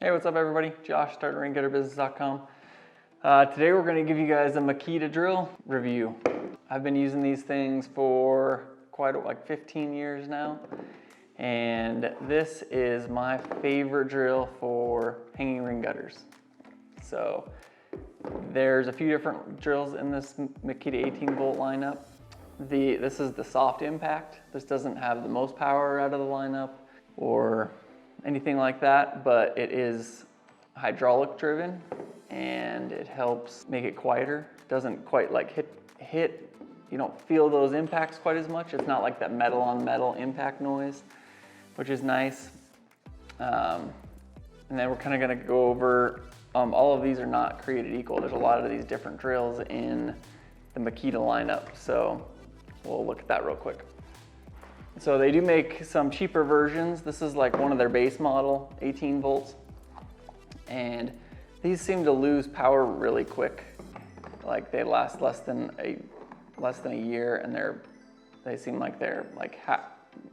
Hey, what's up everybody? Josh, startringutterbusiness.com. Today we're going to give you guys a Makita drill review. I've been using these things for like 15 years now, and this is my favorite drill for hanging ring gutters. So there's a few different drills in this Makita 18 volt lineup. This is the soft impact. This doesn't have the most power out of the lineup or anything like that, but it is hydraulic driven and it helps make it quieter. It doesn't quite like hit, you don't feel those impacts quite as much. It's not like that metal on metal impact noise, which is nice. And then we're kind of going to go over, all of these are not created equal. There's a lot of these different drills in the Makita lineup, so we'll look at that real quick. So they do make some cheaper versions. This is like one of their base model 18 volts. And these seem to lose power really quick. Like they last less than a year, and they seem like they're like half,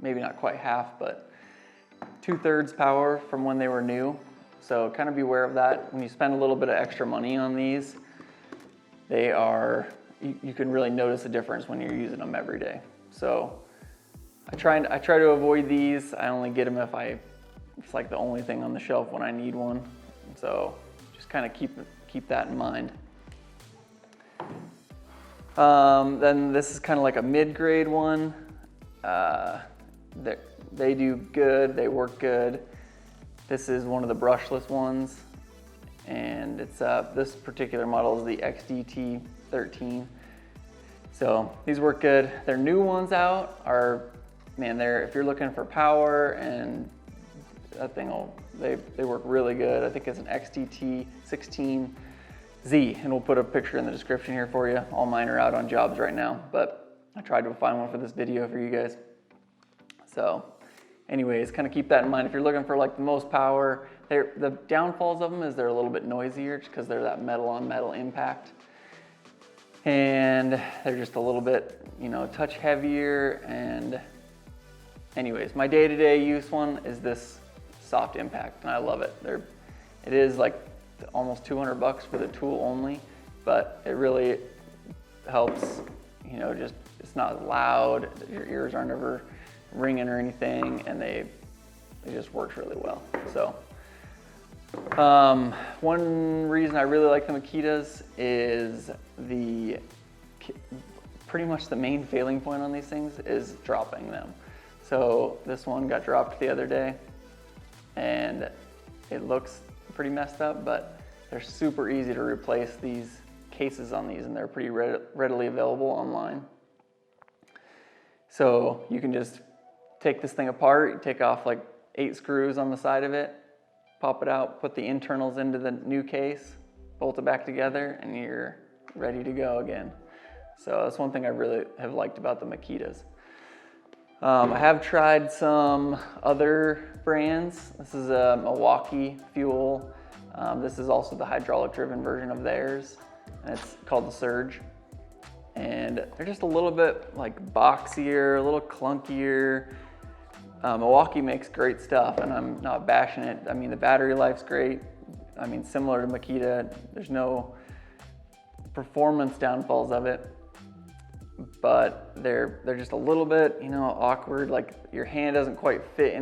maybe not quite half, but 2/3 power from when they were new. So kind of beware of that. When you spend a little bit of extra money on these, you can really notice a difference when you're using them every day. So I try to avoid these. I only get them if it's like the only thing on the shelf when I need one. So just kind of keep that in mind. Then this is kind of like a mid-grade one. They do good, they work good. This is one of the brushless ones, and it's this particular model is the XDT 13. So these work good. Their new ones out are, man, if you're looking for power, and that thing they work really good. I think it's an XDT 16Z, and we'll put a picture in the description here for you. All mine are out on jobs right now, but I tried to find one for this video for you guys. So anyways, kind of keep that in mind. If you're looking for like the most power, the downfalls of them is they're a little bit noisier just because they're that metal on metal impact. And they're just a little bit, touch heavier. And anyways, my day-to-day use one is this soft impact, and I love it. It is like almost $200 for the tool only, but it really helps, just it's not loud, your ears aren't ever ringing or anything, and it just works really well. So one reason I really like the Makitas is pretty much the main failing point on these things is dropping them. So this one got dropped the other day, and it looks pretty messed up, but they're super easy to replace these cases on these, and they're pretty readily available online. So you can just take this thing apart, you take off like 8 screws on the side of it, pop it out, put the internals into the new case, bolt it back together, and you're ready to go again. So that's one thing I really have liked about the Makitas. I have tried some other brands. This is a Milwaukee Fuel. This is also the hydraulic driven version of theirs, and it's called the Surge. And they're just a little bit like boxier, a little clunkier. Milwaukee makes great stuff, and I'm not bashing it. I mean, the battery life's great. I mean, similar to Makita, there's no performance downfalls of it, but they're just a little bit, awkward. Like your hand doesn't quite fit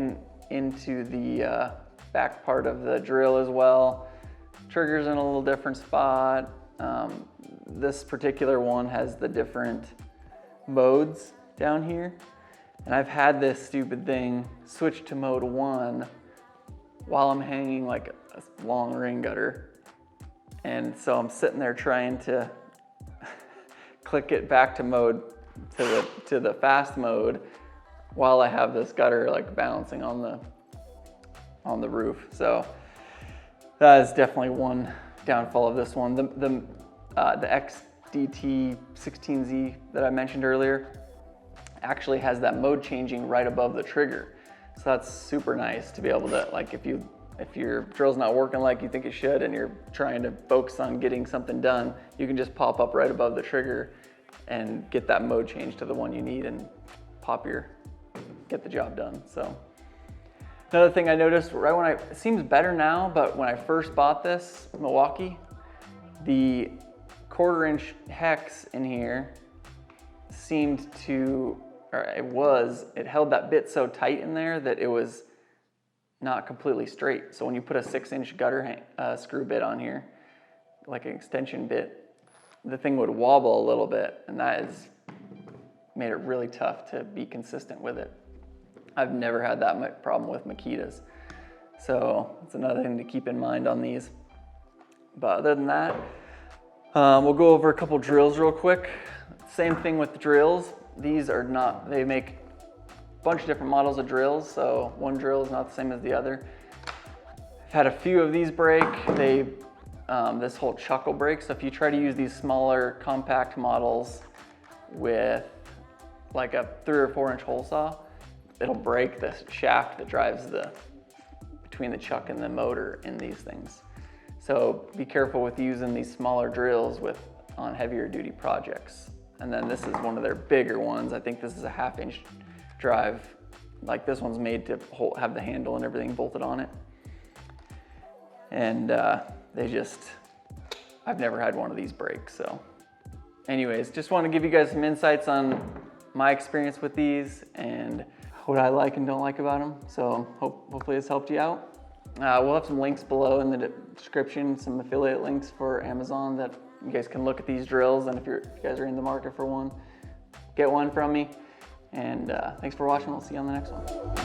into the back part of the drill as well. Trigger's in a little different spot. This particular one has the different modes down here. And I've had this stupid thing switch to mode 1 while I'm hanging like a long ring gutter. And so I'm sitting there trying to click it back to the fast mode while I have this gutter like bouncing on the roof. So that is definitely one downfall of this one. The XDT 16Z that I mentioned earlier actually has that mode changing right above the trigger. So that's super nice to be able to, like, if your drill's not working like you think it should and you're trying to focus on getting something done, you can just pop up right above the trigger and get that mode change to the one you need and get the job done. So Another thing I noticed right when it seems better now, but when I first bought this Milwaukee, the 1/4-inch hex in here seemed to, or it held that bit so tight in there that it was not completely straight. So when you put a 6-inch gutter screw bit on here, like an extension bit, the thing would wobble a little bit, and that has made it really tough to be consistent with it. I've never had that problem with Makitas. So it's another thing to keep in mind on these. But other than that, we'll go over a couple drills real quick. Same thing with the drills. These are not, they make a bunch of different models of drills, so one drill is not the same as the other. I've had a few of these break. This whole chuck will break, so if you try to use these smaller compact models with like a 3 or 4-inch hole saw, it'll break the shaft that drives between the chuck and the motor in these things. So be careful with using these smaller drills on heavier duty projects. And then this is one of their bigger ones. I think this is a 1/2-inch drive. Like this one's made to have the handle and everything bolted on it. And I've never had one of these break. So anyways, just want to give you guys some insights on my experience with these and what I like and don't like about them. So hopefully this helped you out. We'll have some links below in the description, some affiliate links for Amazon that you guys can look at these drills, and if you guys are in the market for one, get one from me. And thanks for watching. We'll see you on the next one.